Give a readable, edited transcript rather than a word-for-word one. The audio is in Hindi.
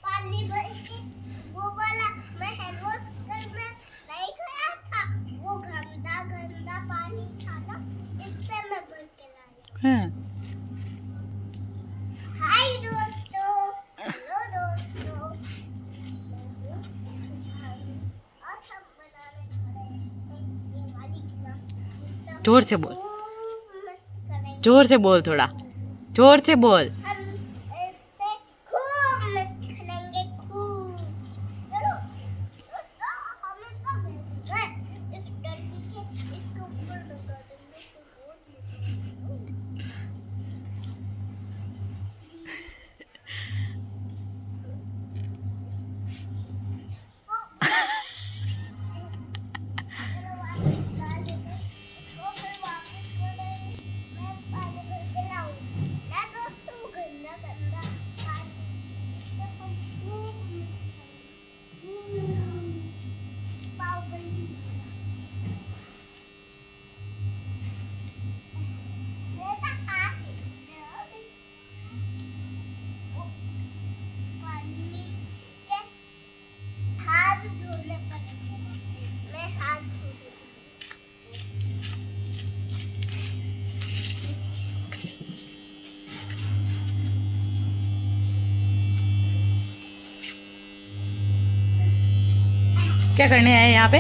पानी भर के वो वाला मैं हैंड वॉश करने नहीं गया था, वो गंदा गंदा पानी था ना, इससे मैं भर के लाया। हाँ हाय दोस्तों, हेलो दोस्तों, आज हम बनाने वाले हैं ये वाली सिस्टम। जोर से बोल, मस्त करेंगे। जोर से बोल, थोड़ा जोर से बोल। हम इससे खूब मस्त करेंगे, खूब। चलो दोस्तों, हम इसका भेजेंगे इस डंडी के इसके ऊपर लगा देंगे तो बहुत मजा चलो वापस डाल देंगे इसको, फिर वापस करेंगे। मैं पानी भर के लाऊंगी ना दोस्तों, गंदा गंदा पानी इससे हम खूब मस्त करेंगे। बाहुबली मेरा हाथ है, वो पानी के हाथ धोने पड़ेंगे। मैं हाथ धो देती क्या करने आए यहाँ पे?